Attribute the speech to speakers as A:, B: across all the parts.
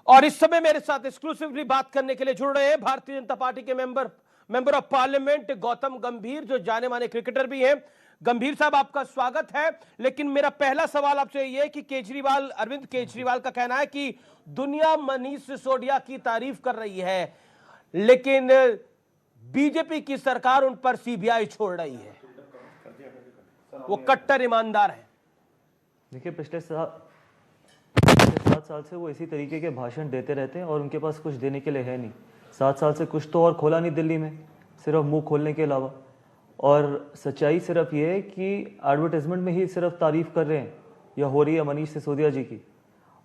A: और इस समय मेरे साथ एक्सक्लूसिवली बात करने के लिए जुड़ रहे हैं भारतीय जनता पार्टी के मेंबर ऑफ पार्लियामेंट गौतम गंभीर, जो जाने माने क्रिकेटर भी हैं। गंभीर साहब, आपका स्वागत है। लेकिन मेरा पहला सवाल आपसे यह है कि अरविंद केजरीवाल का कहना है कि दुनिया मनीष सिसोदिया की तारीफ कर रही है, लेकिन बीजेपी की सरकार उन पर सीबीआई छोड़ रही है। वो कट्टर ईमानदार है।
B: देखिए, पिछले 7 साल से वो इसी तरीके के भाषण देते रहते हैं और उनके पास कुछ देने के लिए है नहीं। 7 साल से कुछ तो और खोला नहीं दिल्ली में, सिर्फ मुंह खोलने के अलावा। और सच्चाई सिर्फ ये है कि एडवर्टाइजमेंट में ही सिर्फ तारीफ कर रहे हैं या हो रही है मनीष सिसोदिया जी की।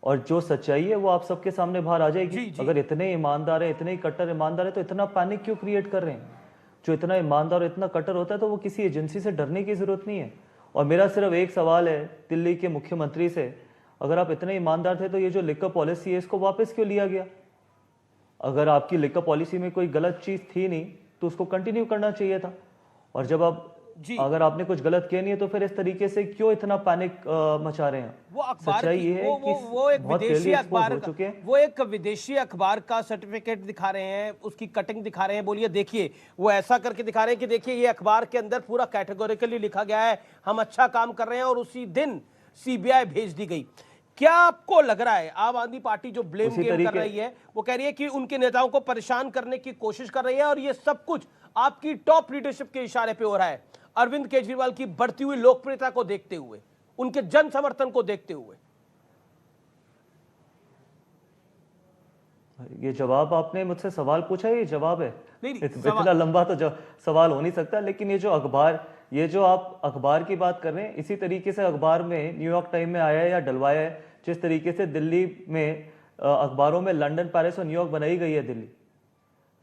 B: और जो सच्चाई है वो आप सबके सामने बाहर आ जाएगी। अगर इतने ईमानदार है, इतने ही कट्टर ईमानदार है, तो इतना पैनिक क्यों क्रिएट कर रहे हैं? जो इतना ईमानदार और इतना कट्टर होता है तो वो किसी एजेंसी से डरने की जरूरत नहीं है। और मेरा सिर्फ एक सवाल है दिल्ली के मुख्यमंत्री से, अगर आप इतने ईमानदार थे तो ये जो लिकर पॉलिसी है इसको वापस क्यों लिया गया? अगर आपकी लिकर पॉलिसी में कोई गलत चीज थी नहीं तो उसको कंटिन्यू करना चाहिए था। और जब आप अगर आपने कुछ गलत किया नहीं है तो फिर इस तरीके से क्यों इतना पैनिक मचा रहे हैं?
A: वो अखबार
B: सच्चाई ये है कि
A: वो एक विदेशी अखबार
B: हो चुके हैं।
A: वो एक विदेशी अखबार का सर्टिफिकेट दिखा रहे हैं, उसकी कटिंग दिखा रहे हैं। बोलिए, देखिए, वो ऐसा करके दिखा रहे हैं कि देखिए ये अखबार के अंदर पूरा कैटेगोरिकली लिखा गया है हम अच्छा काम कर रहे हैं, और उसी दिन सीबीआई भेज दी गई। क्या आपको लग रहा है आम आदमी पार्टी जो ब्लेम गेम कर रही है, वो कह रही है कि उनके नेताओं को परेशान करने की कोशिश कर रही है, और ये सब कुछ आपकी टॉप लीडरशिप के इशारे पे हो रहा है, अरविंद केजरीवाल की बढ़ती हुई लोकप्रियता को देखते हुए, उनके जन समर्थन को देखते हुए?
B: ये जवाब आपने मुझसे सवाल पूछा, ये जवाब है?
A: नहीं,
B: इतना लंबा तो सवाल हो नहीं सकता। लेकिन ये जो आप अखबार की बात कर रहे हैं, इसी तरीके से अखबार में न्यूयॉर्क टाइम में आया है या डलवाया है, जिस तरीके से दिल्ली में अखबारों में लंदन, पेरिस और न्यूयॉर्क बनाई गई है दिल्ली।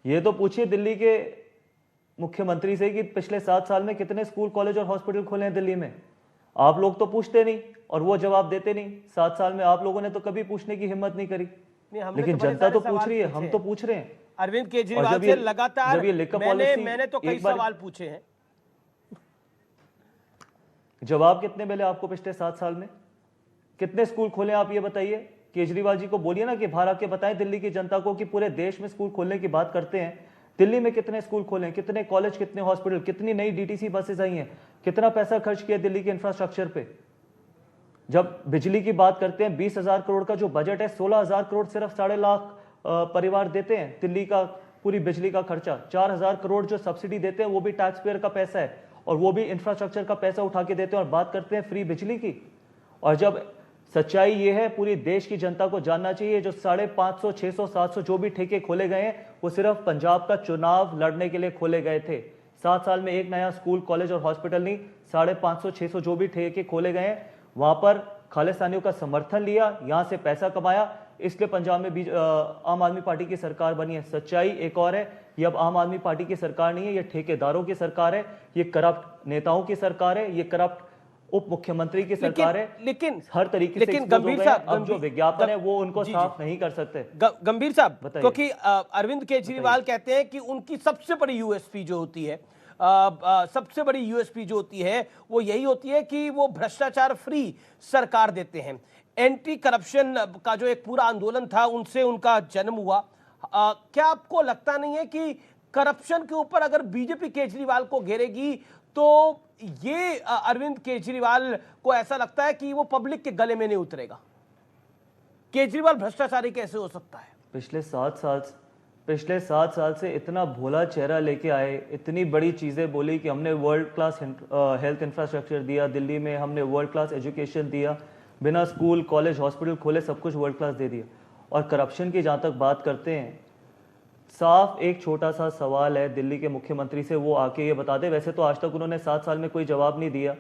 B: ये तो पूछिए दिल्ली के मुख्यमंत्री से कि पिछले 7 साल में कितने स्कूल, कॉलेज और हॉस्पिटल खोले हैं दिल्ली में। आप लोग तो पूछते नहीं और वो जवाब देते नहीं। 7 साल में आप लोगों ने तो कभी पूछने की हिम्मत नहीं करी, लेकिन जनता तो पूछ रही है, हम तो पूछ रहे हैं।
A: अरविंद केजरीवाल से लगातार मैंने तो कई सवाल पूछे हैं।
B: जवाब कितने मिले आपको पिछले 7 साल में? कितने स्कूल खोले आप ये बताइए। केजरीवाल जी को बोलिए ना कि बाहर आके बताएं दिल्ली की जनता को कि पूरे देश में स्कूल खोलने की बात करते हैं, दिल्ली में कितने स्कूल खोले, कितने कॉलेज, कितने हॉस्पिटल, कितनी नई डीटीसी बसेस आई हैं, कितना पैसा खर्च किया दिल्ली के इंफ्रास्ट्रक्चर पे। जब बिजली की बात करते हैं, 20,000 करोड़ का जो बजट है, 16,000 करोड़ सिर्फ 7.5 लाख परिवार देते हैं दिल्ली का पूरी बिजली का खर्चा। 4,000 करोड़ जो सब्सिडी देते हैं वो भी टैक्स पेयर का पैसा है, और वो भी इंफ्रास्ट्रक्चर का पैसा उठा के देते हैं। और बात करते हैं फ्री बिजली की। और जब सच्चाई ये है, पूरी देश की जनता को जानना चाहिए, जो 550, 600, 700 जो भी ठेके खोले गए हैं वो सिर्फ पंजाब का चुनाव लड़ने के लिए खोले गए थे। 7 साल में एक नया स्कूल, कॉलेज और हॉस्पिटल नहीं। 550, 600 जो भी ठेके खोले गए हैं वहां पर खालिस्तानियों का समर्थन लिया, यहां से पैसा कमाया, इसलिए पंजाब में भी आम आदमी पार्टी की सरकार बनी है। सच्चाई एक और है, ये अब आम आदमी पार्टी की सरकार नहीं है, ये ठेकेदारों की सरकार है, ये करप्ट नेताओं की सरकार है, ये करप्ट उप मुख्यमंत्री की सरकार है।
A: लेकिन
B: हर तरीके से
A: गंभीर साहब,
B: अब जो विज्ञापन है वो उनको साफ नहीं कर सकते।
A: गंभीर साहब, क्योंकि अरविंद केजरीवाल कहते हैं कि उनकी सबसे बड़ी यूएसपी जो होती है, सबसे बड़ी यूएसपी जो होती है वो यही होती है कि वो भ्रष्टाचार फ्री सरकार देते हैं। एंटी करप्शन का जो एक पूरा आंदोलन था, उनसे उनका जन्म हुआ। क्या आपको लगता नहीं है कि करप्शन के ऊपर अगर बीजेपी केजरीवाल को घेरेगी तो ये अरविंद केजरीवाल को ऐसा लगता है कि वो पब्लिक के गले में नहीं उतरेगा? केजरीवाल भ्रष्टाचारी कैसे हो सकता है?
B: पिछले 7 साल से इतना भोला चेहरा लेके आए, इतनी बड़ी चीजें बोली कि हमने वर्ल्ड क्लास हेल्थ इंफ्रास्ट्रक्चर दिया दिल्ली में, हमने वर्ल्ड क्लास एजुकेशन दिया, बिना स्कूल, कॉलेज, हॉस्पिटल खोले सब कुछ वर्ल्ड क्लास दे दिया। और करप्शन की जहां तक बात करते हैं, साफ एक छोटा सा सवाल है दिल्ली के मुख्यमंत्री से, वो आके ये बता दे। वैसे तो आज तक उन्होंने 7 साल में कोई जवाब नहीं दिया।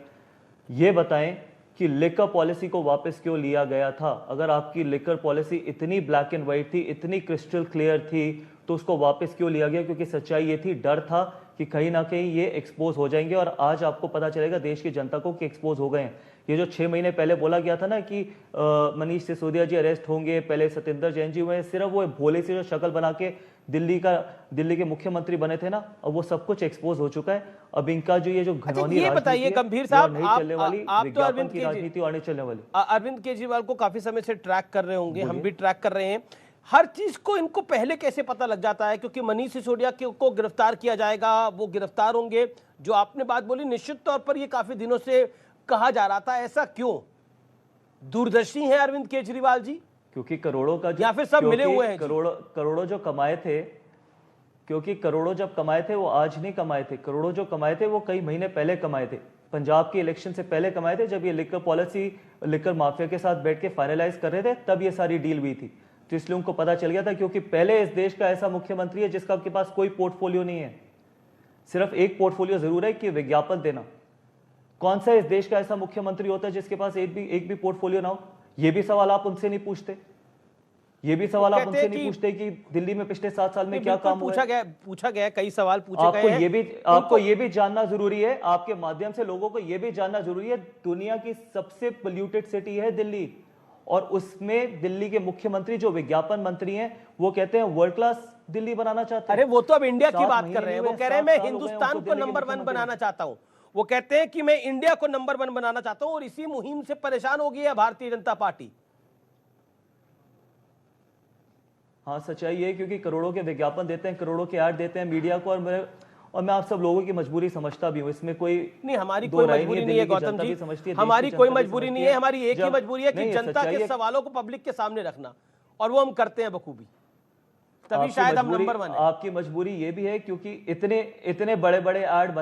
B: ये बताएं कि लिकर पॉलिसी को वापस क्यों लिया गया था? अगर आपकी लिकर पॉलिसी इतनी ब्लैक एंड व्हाइट थी, इतनी क्रिस्टल क्लियर थी, तो उसको वापस क्यों लिया गया? क्योंकि सच्चाई ये थी, डर था कि कहीं ना कहीं ये एक्सपोज हो जाएंगे। और आज आपको पता चलेगा देश की जनता को कि एक्सपोज हो गए हैं। ये जो 6 महीने पहले बोला गया था ना कि मनीष सिसोदिया जी अरेस्ट होंगे, पहले सत्येंद्र जैन जी हुए, सिर्फ वो भोले से जो शक्ल बना के दिल्ली के मुख्यमंत्री बने थे ना, अब वो सब कुछ एक्सपोज हो चुका है। अब इनका जो ये जो घनौनी
A: ये बताइए गंभीर साहब,
B: नहीं चलने वाली,
A: आप तो
B: राजनीति और नहीं चलने वाली।
A: अरविंद केजरीवाल को काफी समय से ट्रैक कर रहे होंगे, हम भी ट्रैक कर रहे हैं। हर चीज को इनको पहले कैसे पता लग जाता है? क्योंकि मनीष सिसोदिया को गिरफ्तार किया जाएगा, वो गिरफ्तार होंगे, जो आपने बात बोली निश्चित तौर पर ये काफी दिनों से कहा जा रहा था, ऐसा क्यों? दूरदर्शी हैं अरविंद केजरीवाल जी,
B: क्योंकि करोड़ों का
A: या फिर सब मिले हुए हैं?
B: करोड़ों जो कमाए थे, क्योंकि करोड़ों जब कमाए थे वो आज नहीं कमाए थे। करोड़ों जो कमाए थे वो कई महीने पहले कमाए थे, पंजाब के इलेक्शन से पहले कमाए थे, जब ये लिकर पॉलिसी लिकर माफिया के साथ बैठ के फाइनलाइज कर रहे थे, तब ये सारी डील हुई थी। तो इसलिए उनको पता चल गया था, क्योंकि पहले इस देश का ऐसा मुख्यमंत्री है जिसका आपके पास कोई पोर्टफोलियो नहीं है। सिर्फ एक पोर्टफोलियो जरूर है कि विज्ञापन देना। कौन सा इस देश का ऐसा मुख्यमंत्री होता है जिसके पास एक भी पोर्टफोलियो ना हो? ये भी सवाल आप उनसे नहीं पूछते, ये भी सवाल आप उनसे नहीं पूछते कि दिल्ली में पिछले 7 साल में क्या काम हुआ है?
A: पूछा गया, कई सवाल पूछे गए हैं।
B: आपको ये भी जानना जरूरी है, आपके माध्यम से लोगों को ये भी जानना जरूरी है, दुनिया की सबसे पोल्यूटेड सिटी है दिल्ली, और उसमें दिल्ली के मुख्यमंत्री जो विज्ञापन मंत्री हैं वो कहते हैं वर्ल्ड क्लास दिल्ली बनाना चाहते हैं।
A: अरे वो तो अब इंडिया की बात कर रहे हैं, वो कह रहे हैं मैं हिंदुस्तान को नंबर 1 बनाना चाहता हूं। वो कहते हैं कि मैं इंडिया को नंबर 1 बनाना चाहता हूं, और इसी मुहिम से परेशान हो गई है भारतीय जनता पार्टी।
B: हाँ, सच्चाई है, क्योंकि करोड़ों के विज्ञापन देते हैं, करोड़ों के ऐड देते हैं मीडिया को, और मैं आप सब लोगों की मजबूरी समझता भी हूँ, इसमें कोई
A: नहीं, हमारी कोई मजबूरी नहीं है गौतम जी, हमारी कोई मजबूरी नहीं है। हमारी एक ही मजबूरी है कि जनता के सवालों को पब्लिक के सामने रखना, और वो हम करते हैं बखूबी, तभी शायद हम नंबर 1 है।
B: आपकी मजबूरी ये भी है क्योंकि इतने बड़े बड़े ऐड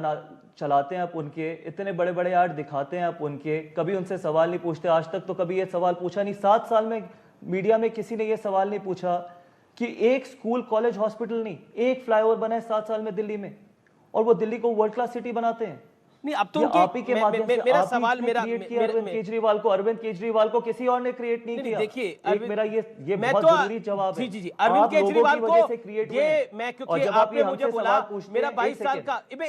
B: चलाते हैं आप उनके, इतने बड़े बड़े ऐड दिखाते हैं आप उनके, कभी उनसे सवाल नहीं पूछते। आज तक तो कभी ये सवाल पूछा नहीं, 7 साल में मीडिया में किसी ने ये सवाल नहीं पूछा कि एक स्कूल, कॉलेज, हॉस्पिटल नहीं, एक फ्लाईओवर बना है 7 साल में दिल्ली में, और वो दिल्ली को वर्ल्ड क्लास सिटी बनाते हैं।
A: नहीं, अब तो
B: आप ही के माध्यम से
A: मेरा सवाल
B: अरविंद केजरीवाल को किसी और ने क्रिएट नहीं किया।
A: देखिए
B: मेरा ये बहुत जरूरी जवाब है।
A: जी, अरविंद केजरीवाल को ये मैं, क्योंकि आपने मुझे बोला मेरा 22 साल का, मैं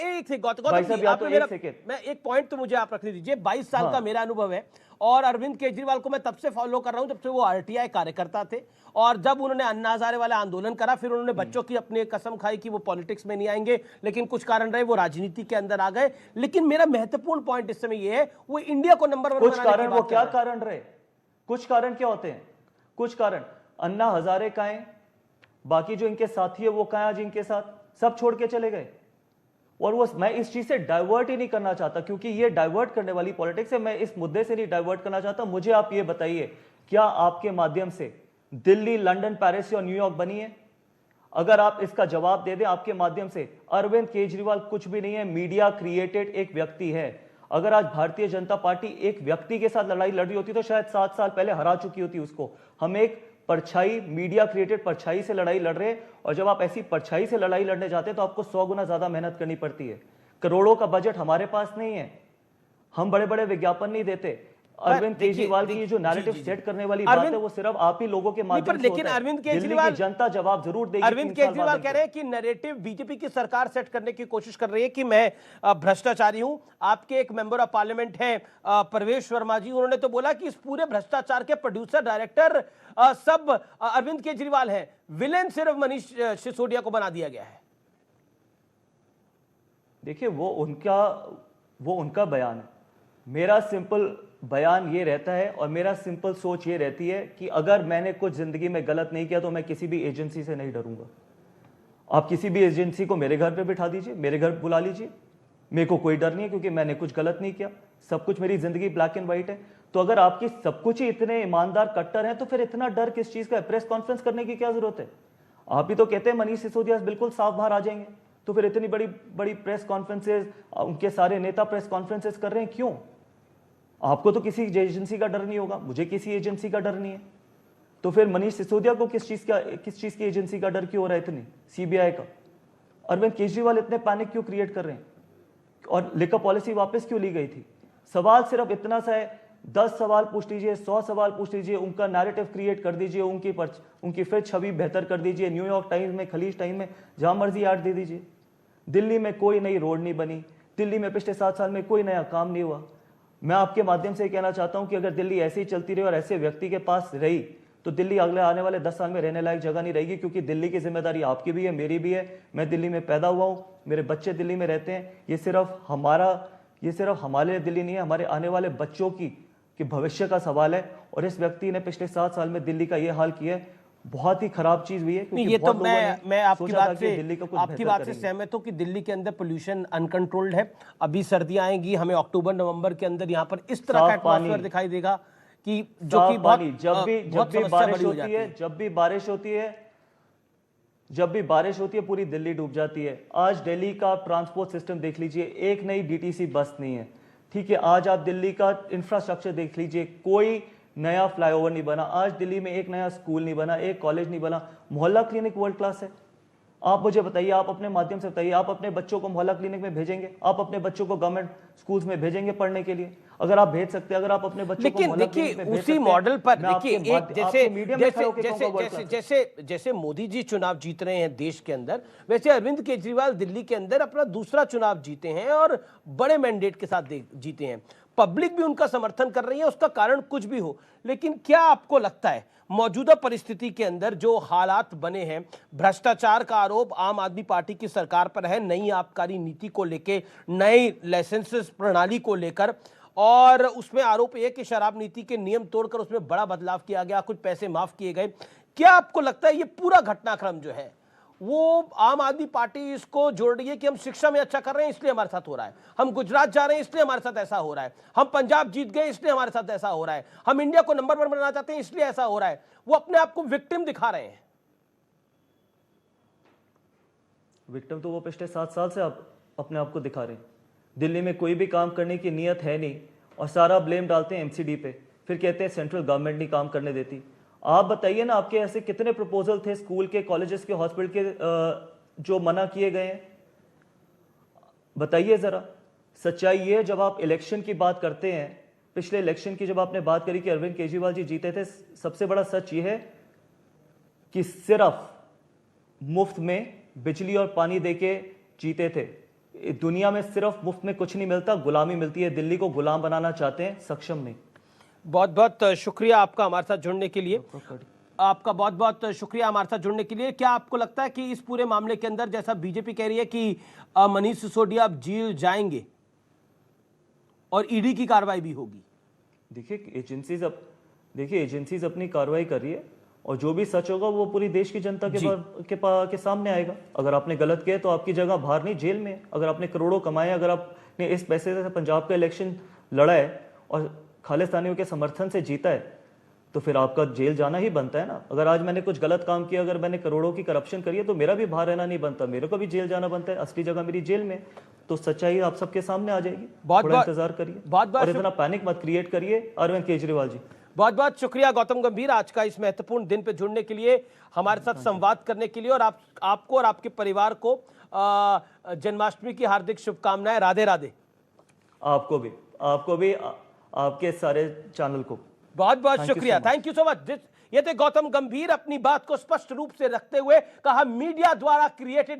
A: एक पॉइंट तो मुझे आप रखने दीजिए। 22 साल का मेरा अनुभव है, और अरविंद केजरीवाल को मैं तब से फॉलो कर रहा हूं जब से वो आरटीआई कार्यकर्ता थे, और जब उन्होंने अन्ना हजारे वाला आंदोलन करा, फिर उन्होंने बच्चों की अपनी कसम खाई कि वो पॉलिटिक्स में नहीं आएंगे, लेकिन कुछ कारण रहे वो राजनीति के अंदर आ गए। लेकिन मेरा महत्वपूर्ण पॉइंट इस समय ये है, वो इंडिया को नंबर 1
B: कुछ कारण, वो क्या कारण रहे? कुछ कारण क्या होते हैं? कुछ कारण, अन्ना हजारे कहाँ हैं, बाकी जो इनके साथी है वो कहाँ आज इनके साथ, सब छोड़ के चले गए। और वो, मैं इस चीज से डाइवर्ट ही नहीं करना चाहता, क्योंकि ये डाइवर्ट करने वाली पॉलिटिक्स है। मैं इस मुद्दे से नहीं डाइवर्ट करना चाहता। मुझे आप ये बताइए, क्या आपके माध्यम से दिल्ली, लंदन, पेरिस या न्यूयॉर्क बनी है? अगर आप इसका जवाब दे दें आपके माध्यम से, अरविंद केजरीवाल कुछ भी नहीं है, मीडिया क्रिएटेड एक व्यक्ति है। अगर आज भारतीय जनता पार्टी एक व्यक्ति के साथ लड़ाई लड़ रही होती तो शायद 7 साल पहले हरा चुकी होती उसको। हम एक परछाई, मीडिया क्रिएटेड परछाई से लड़ाई लड़ रहे हैं, और जब आप ऐसी परछाई से लड़ाई लड़ने जाते हैं तो आपको 100 गुना ज्यादा मेहनत करनी पड़ती है। करोड़ों का बजट हमारे पास नहीं है, हम बड़े बड़े विज्ञापन नहीं देते। अरविंद केजरीवाल की जो नैरेटिव सेट करने वाली बात है वो सिर्फ आप ही लोगों के माध्यम से
A: लेकिन
B: होता है।
A: अरविंद केजरीवाल,
B: जनता जवाब जरूर देगी।
A: अरविंद केजरीवाल कह रहे हैं कि नैरेटिव बीजेपी की सरकार सेट करने की कोशिश कर रही है कि मैं भ्रष्टाचारी हूं। आपके एक मेंबर ऑफ पार्लियामेंट है परवेश वर्मा जी, उन्होंने तो बोला कि इस पूरे भ्रष्टाचार के प्रोड्यूसर, डायरेक्टर सब अरविंद केजरीवाल है, विलेन सिर्फ मनीष सिसोदिया को बना दिया गया है।
B: देखिए, वो उनका बयान है। मेरा सिंपल बयान ये रहता है, और मेरा सिंपल सोच ये रहती है कि अगर मैंने कुछ जिंदगी में गलत नहीं किया तो मैं किसी भी एजेंसी से नहीं डरूंगा। आप किसी भी एजेंसी को मेरे घर पे बिठा दीजिए, मेरे घर बुला लीजिए, मेरे को कोई डर नहीं है, क्योंकि मैंने कुछ गलत नहीं किया। सब कुछ, मेरी जिंदगी ब्लैक एंड व्हाइट है। तो अगर आपकी सब कुछ ही इतने ईमानदार, कट्टर है, तो फिर इतना डर किस चीज का है? प्रेस कॉन्फ्रेंस करने की क्या जरूरत है? आप ही तो कहते हैं मनीष सिसोदिया बिल्कुल साफ बाहर आ जाएंगे, तो फिर इतनी बड़ी बड़ी प्रेस कॉन्फ्रेंसेज, उनके सारे नेता प्रेस कॉन्फ्रेंसेज कर रहे हैं, क्यों? आपको तो किसी एजेंसी का डर नहीं होगा, मुझे किसी एजेंसी का डर नहीं है, तो फिर मनीष सिसोदिया को किस चीज की एजेंसी का डर क्यों हो रहा है? इतनी सीबीआई का। अरविंद केजरीवाल इतने पैनिक क्यों क्रिएट कर रहे हैं? और लिकर पॉलिसी वापस क्यों ली गई थी? सवाल सिर्फ इतना सा है, 10 सवाल पूछ लीजिए, 100 सवाल पूछ लीजिए, उनका नैरेटिव क्रिएट कर दीजिए, उनकी फिर छवि बेहतर कर दीजिए, न्यूयॉर्क टाइम्स में, खलीज टाइम में, जहां मर्जी ऐड दे दीजिए। दिल्ली में कोई नई रोड नहीं बनी, दिल्ली में पिछले 7 साल में कोई नया काम नहीं हुआ। मैं आपके माध्यम से कहना चाहता हूं कि अगर दिल्ली ऐसे ही चलती रही और ऐसे व्यक्ति के पास रही तो दिल्ली अगले आने वाले 10 साल में रहने लायक जगह नहीं रहेगी, क्योंकि दिल्ली की जिम्मेदारी आपकी भी है, मेरी भी है। मैं दिल्ली में पैदा हुआ हूं, मेरे बच्चे दिल्ली में रहते हैं। ये सिर्फ हमारे लिए दिल्ली नहीं है, हमारे आने वाले बच्चों की भविष्य का सवाल है। और इस व्यक्ति ने पिछले 7 साल में दिल्ली का ये हाल किया है। बहुत ही खराब चीज हुई है,
A: नहीं,
B: क्योंकि
A: ये तो
B: बहुत लोगों ने
A: मैं आपकी
B: सोचा था
A: बात
B: कि
A: से
B: दिल्ली का कुछ
A: आपकी
B: बेहतर
A: बात से
B: करेंगे।
A: सहमत हूं कि दिल्ली के अंदर पोल्यूशन अनकंट्रोल्ड है। अभी सर्दियां आएंगी, हमें अक्टूबर नवंबर के अंदर यहाँ पर इस तरह का
B: साफ पानी,
A: एटमॉस्फेयर दिखाई देगा कि जो कि
B: साफ
A: बहुत
B: पानी, जब
A: बहुत
B: भी
A: समस्या
B: बारिश
A: बड़ी हो
B: होती
A: जाती
B: है, जब भी बारिश होती है पूरी दिल्ली डूब जाती है। आज दिल्ली का ट्रांसपोर्ट सिस्टम देख लीजिए, एक नई डीटीसी बस नहीं है, ठीक है। आज आप दिल्ली का इंफ्रास्ट्रक्चर देख लीजिए, कोई नया फ्लाईओवर नहीं बना। आज दिल्ली में एक नया स्कूल नहीं बना, एक कॉलेज नहीं बना। मोहल्ला क्लिनिक वर्ल्ड क्लास है। आप मुझे बताइए, आप अपने माध्यम से बताइए, आप अपने बच्चों को मोहल्ला क्लिनिक में भेजेंगे? आप अपने बच्चों को गवर्नमेंट स्कूल्स में भेजेंगे पढ़ने के लिए? अगर आप भेज सकते हैं, अगर आप अपने बच्चों को
A: लेकिन
B: मोहल्ला
A: देखिए
B: क्लिनिक में भेज
A: उसी
B: सकते हैं,
A: मॉडल पर
B: मैं
A: देखिए
B: आपके
A: एक जैसे
B: मीडियम में खड़ा होकर
A: जैसे
B: कहूंगा वर्ल्ड
A: जैसे
B: क्लास।
A: जैसे जैसे मोदी जी चुनाव जीत रहे हैं देश के अंदर, वैसे अरविंद केजरीवाल दिल्ली के अंदर अपना दूसरा चुनाव जीते हैं और बड़े मैंडेट के साथ जीते हैं। पब्लिक भी उनका समर्थन कर रही है, उसका कारण कुछ भी हो, लेकिन क्या आपको लगता है मौजूदा परिस्थिति के अंदर जो हालात बने हैं, भ्रष्टाचार का आरोप आम आदमी पार्टी की सरकार पर है, नई आबकारी नीति को लेकर, नई लाइसेंसेस प्रणाली को लेकर, और उसमें आरोप यह कि शराब नीति के नियम तोड़कर उसमें बड़ा बदलाव किया गया, कुछ पैसे माफ किए गए। क्या आपको लगता है ये पूरा घटनाक्रम जो है वो आम आदमी पार्टी इसको जोड़ रही है कि हम शिक्षा में अच्छा कर रहे हैं इसलिए हमारे साथ हो रहा है, हम गुजरात जा रहे हैं इसलिए हमारे साथ ऐसा हो रहा है, हम पंजाब जीत गए इसलिए हमारे साथ ऐसा हो रहा है, हम इंडिया को नंबर 1 बनाना चाहते हैं इसलिए ऐसा हो रहा है? वो अपने आप को विक्टिम दिखा रहे हैं।
B: विक्टिम तो वो पिछले 7 साल से आप अपने आप को दिखा रहे हैं। दिल्ली में कोई भी काम करने की नीयत है नहीं और सारा ब्लेम डालते हैं एमसीडी पे, फिर कहते हैं सेंट्रल गवर्नमेंट नहीं काम करने देती। आप बताइए ना, आपके ऐसे कितने प्रपोजल थे स्कूल के, कॉलेजेस के, हॉस्पिटल के जो मना किए गए हैं? बताइए जरा। सच्चाई ये, जब आप इलेक्शन की बात करते हैं, पिछले इलेक्शन की जब आपने बात करी कि अरविंद केजरीवाल जी जीते थे, सबसे बड़ा सच ये है कि सिर्फ मुफ्त में बिजली और पानी देके जीते थे। दुनिया में सिर्फ मुफ्त में कुछ नहीं मिलता, गुलामी मिलती है। दिल्ली को गुलाम बनाना चाहते हैं, सक्षम नहीं।
A: बहुत बहुत शुक्रिया आपका हमारे साथ जुड़ने के लिए, आपका बहुत बहुत शुक्रिया हमारे साथ जुड़ने के लिए। क्या आपको लगता है कि इस पूरे मामले के अंदर, जैसा बीजेपी कह रही है कि मनीष सिसोदिया अब जेल जाएंगे और ईडी की कार्रवाई भी होगी?
B: देखिए एजेंसीज अपनी कार्रवाई कर रही है और जो भी सच होगा वो पूरी देश की जनता के सामने आएगा। अगर आपने गलत किया तो आपकी जगह बाहर नहीं, जेल में। अगर आपने करोड़ों कमाए, अगर आपने इस पैसे से पंजाब का इलेक्शन लड़ा है और खालिस्तानियों के समर्थन से जीता है, तो फिर आपका जेल जाना ही बनता है ना। अगर आज मैंने कुछ गलत काम किया, अगर मैंने करोड़ों की करप्शन करी है, तो मेरा भी बाहर रहना नहीं बनता, मेरे को भी जेल जाना बनता है। असली जगह मेरी जेल में। तो सच्चाई आप सबके सामने आ जाएगी, थोड़ा इंतजार करिए और इतना पैनिक मत क्रिएट करिए अरविंद केजरीवाल जी।
A: बहुत बहुत शुक्रिया गौतम गंभीर, आज का इस महत्वपूर्ण दिन पे जुड़ने के लिए, हमारे साथ संवाद करने के लिए, और आपको और आपके परिवार को जन्माष्टमी की हार्दिक शुभकामनाएं। राधे राधे।
B: आपको भी आपके सारे चैनल को
A: बहुत बहुत शुक्रिया, थैंक यू सो मच। ये थे गौतम गंभीर, अपनी बात को स्पष्ट रूप से रखते हुए कहा मीडिया द्वारा क्रिएटेड